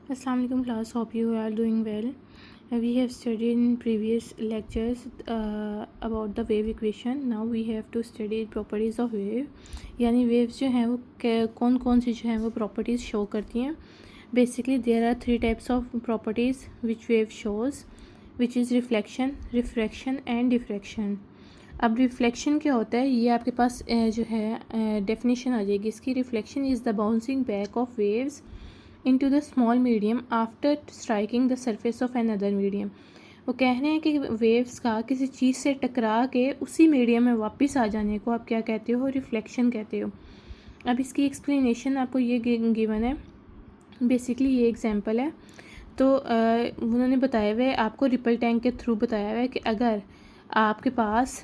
Assalamualaikum class, hope you are doing well. We have studied in previous lectures about the wave equation. Now we have to study properties of wave. यानी waves जो हैं वो कौन कौन सी जो हैं वो properties show करती हैं. Basically there are three types of properties which wave shows, which is reflection, refraction and diffraction. अब रिफ्लेक्शन क्या होता है, ये आपके पास जो है डेफिनेशन आ जाएगी इसकी. Reflection is the bouncing back of waves into the small medium after striking the surface of another medium. वो कह रहे हैं कि वेव्स का किसी चीज़ से टकरा के उसी मीडियम में वापस आ जाने को आप क्या कहते हो, रिफ्लेक्शन कहते हो. अब इसकी एक्सप्लेनेशन आपको ये गिवन है. बेसिकली ये एग्जांपल है. तो उन्होंने बताया हुआ है आपको रिपल टैंक के थ्रू बताया हुआ है कि अगर आपके पास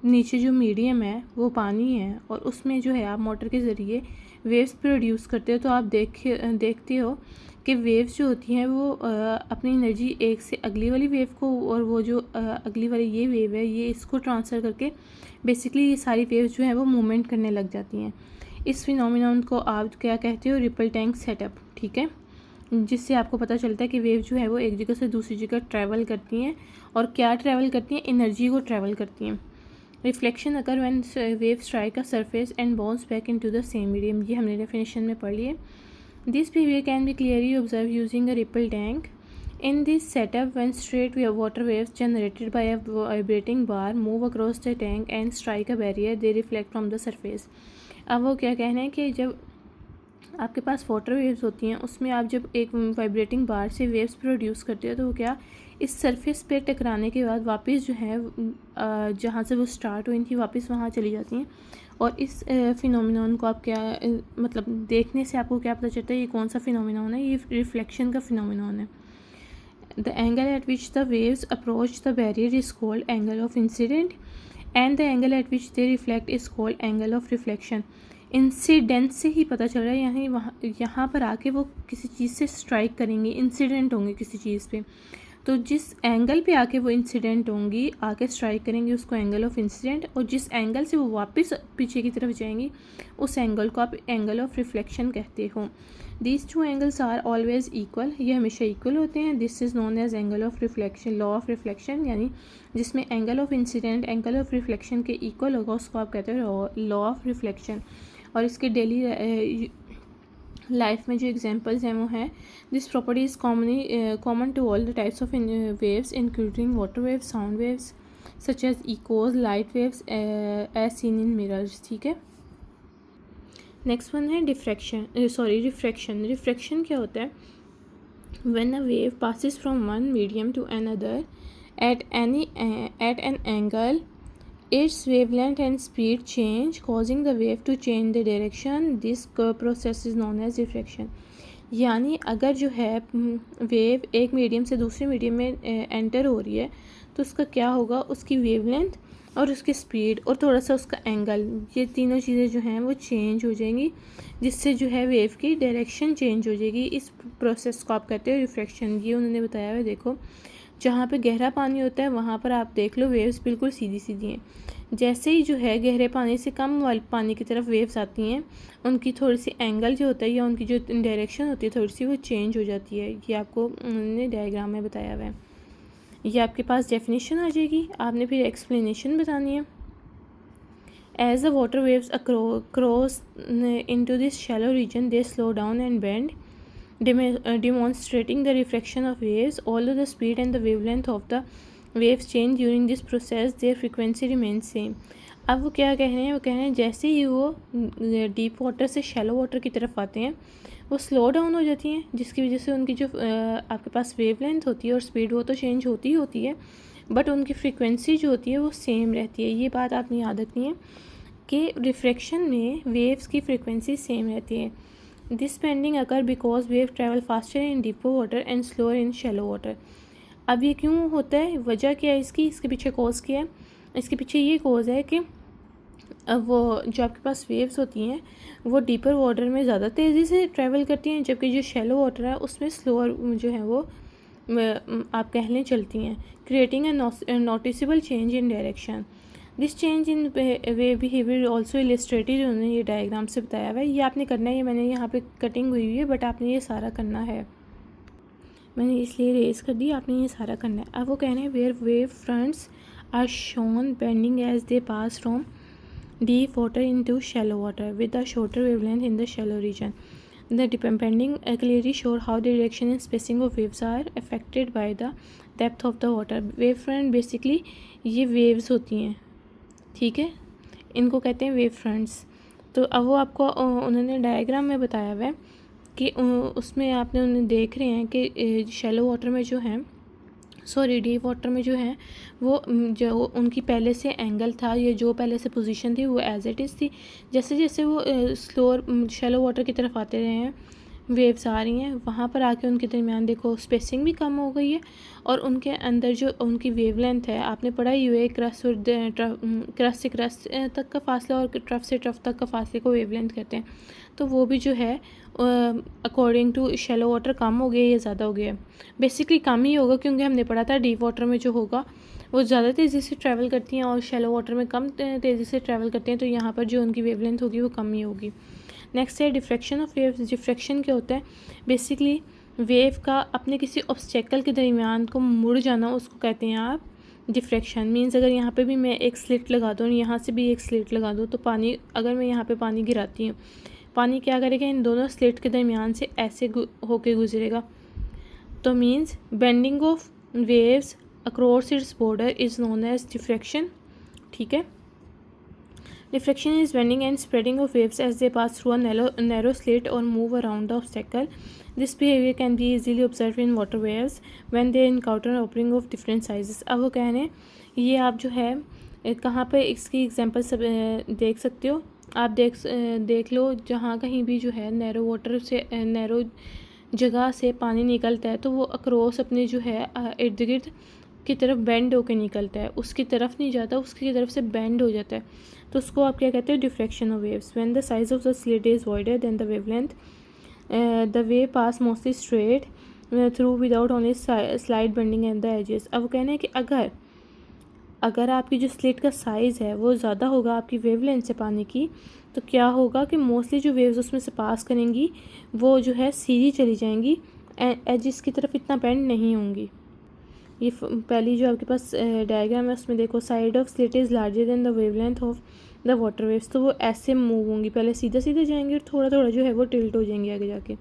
नीचे जो मीडियम है वो पानी है और उसमें जो है आप मोटर के ज़रिए वेव्स प्रोड्यूस करते हो, तो आप देखते हो कि वेव्स जो होती हैं वो अपनी एनर्जी एक से अगली वाली वेव को, और वो जो अगली वाली ये वेव है ये इसको ट्रांसफ़र करके बेसिकली ये सारी वेव्स जो हैं वो मूवमेंट करने लग जाती हैं. इस फिनोमिनन को आप क्या कहते हो, रिपल टैंक सेटअप. ठीक है, जिससे आपको पता चलता है कि वेव जो है वो एक जगह से दूसरी जगह ट्रैवल करती हैं, और क्या ट्रैवल करती हैं, एनर्जी को ट्रैवल करती हैं. रिफ्लेक्शन अगर when wave strike a surface and bounce back into the same medium, ये हमने डेफिनेशन में पढ़ लिए. This behaviour can be clearly observe using a ripple tank. In this setup, when straight water waves generated by a vibrating bar move across the tank and strike a barrier, they reflect from the surface. अब वो क्या कह रहे हैं कि जब आपके पास water waves होती हैं उसमें आप जब एक वाइब्रेटिंग बार से वेव्स प्रोड्यूस करते हो तो वो क्या इस सरफेस पे टकराने के बाद वापस जो है जहाँ से वो स्टार्ट हुई थी वापस वहाँ चली जाती हैं. और इस फिनोमिनन को आप क्या मतलब देखने से आपको क्या पता चलता है ये कौन सा फिनोमिनन है, ये रिफ्लेक्शन का फिनोमिनन है. The angle eight which the waves approach the barrier is called angle of incident and the angle eight which they reflect is called angle of reflection. Incident से ही पता चल रहा है यहाँ पर आके वो किसी चीज़ से स्ट्राइक करेंगे, इंसिडेंट होंगे किसी चीज़ पे. तो जिस एंगल पे आके वो इंसिडेंट होंगी, आके स्ट्राइक करेंगे, उसको एंगल ऑफ इंसिडेंट, और जिस एंगल से वो वापस पीछे की तरफ जाएंगी उस एंगल को आप एंगल ऑफ रिफ्लेक्शन कहते हो. These two angles are always equal, ये हमेशा इक्वल होते हैं. This is known as angle of reflection, law of reflection. यानी जिसमें angle of incident angle of reflection के इक्वल होगा उसको आप कहते हो लॉ ऑफ रिफ्लेक्शन. और इसके डेली लाइफ में जो एग्जांपल्स हैं वो हैं this property is common to all the types of waves including water waves, sound waves such as echoes, light waves as seen in mirrors. ठीक है, नेक्स्ट वन है रिफ्रैक्शन. रिफ्रैक्शन क्या होता है, when a wave passes from one medium to another at an angle its wavelength and speed change causing the wave to change the direction. This process is known as refraction. यानी अगर जो है wave एक medium से दूसरे medium में enter हो रही है तो उसका क्या होगा, उसकी वेवलेंथ और उसकी स्पीड और थोड़ा सा उसका एंगल, ये तीनों चीज़ें जो हैं वो चेंज हो जाएंगी, जिससे जो है वेव की डायरेक्शन चेंज हो जाएगी. इस प्रोसेस को आप कहते हो रिफ्रैक्शन. ये उन्होंने बताया हुआ. देखो जहाँ पे गहरा पानी होता है वहाँ पर आप देख लो वेव्स बिल्कुल सीधी सीधी हैं. जैसे ही जो है गहरे पानी से कम वाले पानी की तरफ वेव्स आती हैं उनकी थोड़ी सी एंगल जो होता है या उनकी जो डायरेक्शन होती है थोड़ी सी वो चेंज हो जाती है. ये आपको उन्होंने डायग्राम में बताया हुआ है. ये आपके पास डेफिनेशन आ जाएगी, आपने फिर एक्सप्लेनेशन बतानी है. As the water waves cross into this shallow region they slow down and bend, demonstrating the refraction of waves. Although the speed and the wavelength of the waves change during this process, their frequency remains same. अब वो क्या कह रहे हैं, वो कह रहे हैं जैसे ही वो डीप वाटर से शैलो वाटर की तरफ आते हैं वो स्लो डाउन हो जाती हैं, जिसकी वजह से उनकी जो आपके पास वेवलेंथ होती है और स्पीड वो तो चेंज होती ही होती है, बट उनकी फ्रीक्वेंसी जो होती है वो सेम रहती है. ये बात आपने याद रखनी है कि रिफ्रैक्शन में वेव्स की फ्रीक्वेंसी सेम रहती है. This bending occur because wave travel faster in deeper water and slower in shallow water. अब ये क्यों होता है, वजह क्या है इसकी, इसके पीछे कॉज क्या है. इसके पीछे ये कॉज है कि अब वो जो आपके पास वेव्स होती हैं वो डीपर वाटर में ज़्यादा तेज़ी से ट्रैवल करती हैं, जबकि जो शैलो वाटर है उसमें स्लोअर जो है वो आप कह लें चलती हैं, creating a noticeable change in direction. This change in way behaviour also illustrated, उन्होंने ये डायग्राम से बताया हुआ है. ये आपने करना है, ये मैंने यहाँ पे कटिंग हुई है बट आपने ये सारा करना है. मैंने इसलिए रेज कर दी, आपने ये सारा करना है। अब वो कह रहे हैं where wave fronts are shown bending as they pass from deep water into shallow water with a shorter wavelength in the shallow region. The bending clearly show how the direction and spacing of waves are affected by the depth of the water. Wave front basically ये waves होती हैं, ठीक है, इनको कहते हैं wave fronts. तो अब वो आपको उन्होंने डायग्राम में बताया हुआ है कि उसमें आपने उन्हें देख रहे हैं कि शैलो वाटर में जो है, सॉरी डीप वाटर में जो है वो जो उनकी पहले से एंगल था, ये जो पहले से पोजीशन थी वो एज इट इज़ थी। जैसे जैसे वो स्लोअर शैलो वाटर की तरफ आते रहे हैं, वेव्स आ रही हैं, वहाँ पर आके उनके दरमियान देखो स्पेसिंग भी कम हो गई है और उनके अंदर जो उनकी वेवलेंथ है, आपने पढ़ा ही हुआ है क्रस्ट और क्रस्ट से क्रस्ट तक का फासला और ट्रफ से ट्रफ तक का फासले को वेवलेंथ कहते हैं। तो वो भी जो है अकॉर्डिंग टू शैलो वाटर कम हो गया या ज़्यादा हो गया, बेसिकली कम ही होगा, क्योंकि हमने पढ़ा था डीप वाटर में जो होगा वो ज़्यादा तेज़ी से ट्रैवल करती हैं और शैलो वाटर में कम तेज़ी से ट्रैवल करते हैं, तो यहाँ पर जो उनकी वेवलेंथ होगी वो कम ही होगी। नेक्स्ट है डिफ्रैक्शन ऑफ वेव्स। डिफ्रैक्शन क्या होता है? बेसिकली वेव का अपने किसी ऑब्स्टेकल के दरमियान को मुड़ जाना, उसको कहते हैं आप डिफ्रैक्शन। मीन्स अगर यहाँ पे भी मैं एक स्लिट लगा दूँ और यहाँ से भी एक स्लिट लगा दूँ, तो पानी, अगर मैं यहाँ पे पानी गिराती हूँ, पानी क्या करेगा, इन दोनों स्लिट के दरमियान से ऐसे होके गुजरेगा। तो means bending of waves across its border is known as diffraction, ठीक है। Diffraction is bending and spreading of waves as they pass through a narrow slit or move around the obstacle. This behavior can be easily observed in water waves when they encounter opening of different sizes. अब वो कह रहे हैं, ये आप जो है कहाँ पे इसकी एग्जांपल सब देख सकते हो, आप देख लो, जहाँ कहीं भी जो है नैरो वाटर से नैरो जगह से पानी निकलता है तो वो अक्रॉस अपने जो है इर्द गिर्द की तरफ बेंड होकर निकलता है, उसकी तरफ नहीं जाता, उसकी तरफ से बेंड हो जाता है, तो उसको आप क्या कहते हैं, diffraction of waves. When the size of the slit is wider than the wavelength the wave pass mostly straight through without only slight bending at the edges. अब कहना है कि अगर आपकी जो स्लिट का साइज़ है वो ज़्यादा होगा आपकी वेवलेंथ से पानी की, तो क्या होगा कि मोस्टली जो वेव्स उसमें से पास करेंगी वो जो है सीधी चली जाएंगी, एजिस की तरफ इतना बेंड नहीं होंगी। ये पहली जो आपके पास डायग्राम है उसमें देखो, side of slit is larger than the wavelength of the water waves, तो वो ऐसे मूव होंगी, पहले सीधा सीधा जाएंगे और थोड़ा थोड़ा जो है वो टिल्ट हो जाएंगे आगे जाके।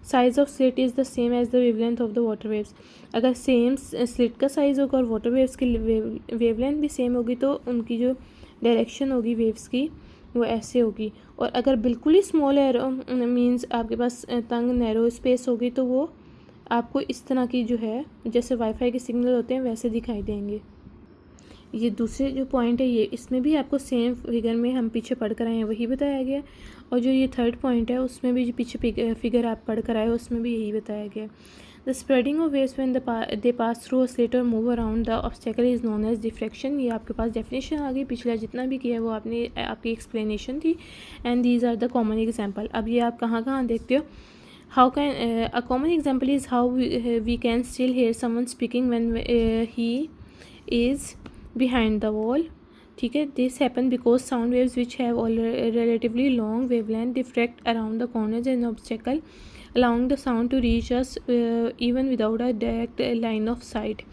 Size of slit is the same as the wavelength of the water waves. अगर सेम स्लिट का साइज़ होगा और वाटर वेव्स की वेवलेंथ भी सेम होगी तो उनकी जो डायरेक्शन होगी वेव्स की वो ऐसे होगी। और अगर बिल्कुल ही स्मॉल एरो मीन्स आपके पास तंग नैरो स्पेस होगी तो वो आपको इस तरह की जो है, जैसे वाईफाई के सिग्नल होते हैं वैसे दिखाई देंगे। ये दूसरे जो पॉइंट है, ये इसमें भी आपको सेम फिगर में हम पीछे पढ़ कर आए हैं वही बताया गया, और जो ये थर्ड पॉइंट है उसमें भी जो पीछे फिगर आप पढ़ कर आए हो उसमें भी यही बताया गया। The spreading of waves when they pass through a slit और move around the obstacle is known as diffraction. ये आपके पास डेफिनेशन आ गई, पिछला जितना भी किया है वो आपकी एक्सप्लेनेशन थी, and these are the common example. अब ये आप कहाँ कहाँ देखते हो, how can a common example is how we can still hear someone speaking when he is behind the wall, ठीक है। this happen because sound waves which have relatively long wavelength diffract around the corners and obstacle, allowing the sound to reach us even without a direct line of sight।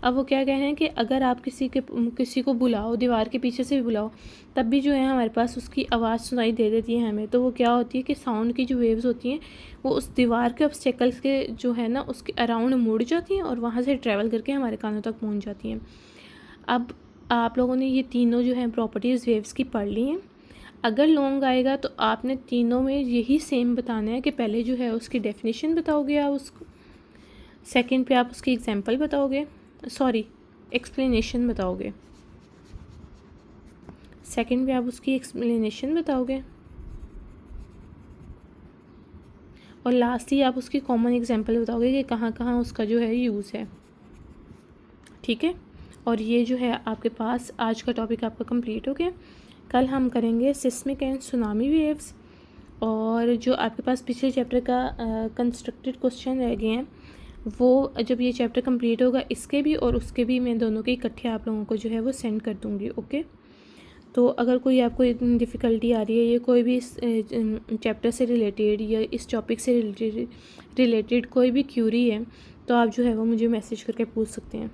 अब वो क्या कह रहे हैं कि अगर आप किसी को बुलाओ, दीवार के पीछे से भी बुलाओ, तब भी जो है हमारे पास उसकी आवाज़ सुनाई दे देती है हमें, तो वो क्या होती है कि साउंड की जो वेव्स होती हैं वो उस दीवार के ऑब्स्टेकल्स के जो है ना उसके अराउंड मुड़ जाती हैं और वहाँ से ट्रैवल करके हमारे कानों तक पहुँच जाती हैं। अब आप लोगों ने ये तीनों जो हैं प्रॉपर्टीज़ वेव्स की पढ़ ली हैं। अगर लॉन्ग आएगा तो आपने तीनों में यही सेम बताना है कि पहले जो है उसकी डेफिनेशन बताओगे आप उसको, सेकंड पे आप उसकी एग्जांपल बताओगे, सॉरी एक्सप्लेनेशन बताओगे, सेकंड पे आप उसकी एक्सप्लेनेशन बताओगे, और लास्टली आप उसकी कॉमन एग्जांपल बताओगे कि कहाँ कहाँ उसका जो है यूज़ है, ठीक है। और ये जो है आपके पास आज का टॉपिक आपका कंप्लीट हो गया। कल हम करेंगे सिस्मिक एंड सुनामी वेव्स, और जो आपके पास पिछले चैप्टर का कंस्ट्रक्टेड क्वेश्चन रह गए हैं वो जब ये चैप्टर कंप्लीट होगा इसके भी और उसके भी मैं दोनों के इकट्ठे आप लोगों को जो है वो सेंड कर दूँगी, ओके। तो अगर कोई आपको इतनी डिफ़िकल्टी आ रही है, ये कोई भी इस चैप्टर से रिलेटेड या इस टॉपिक से रिलेटेड कोई भी क्यूरी है, तो आप जो है वो मुझे मैसेज करके पूछ सकते हैं।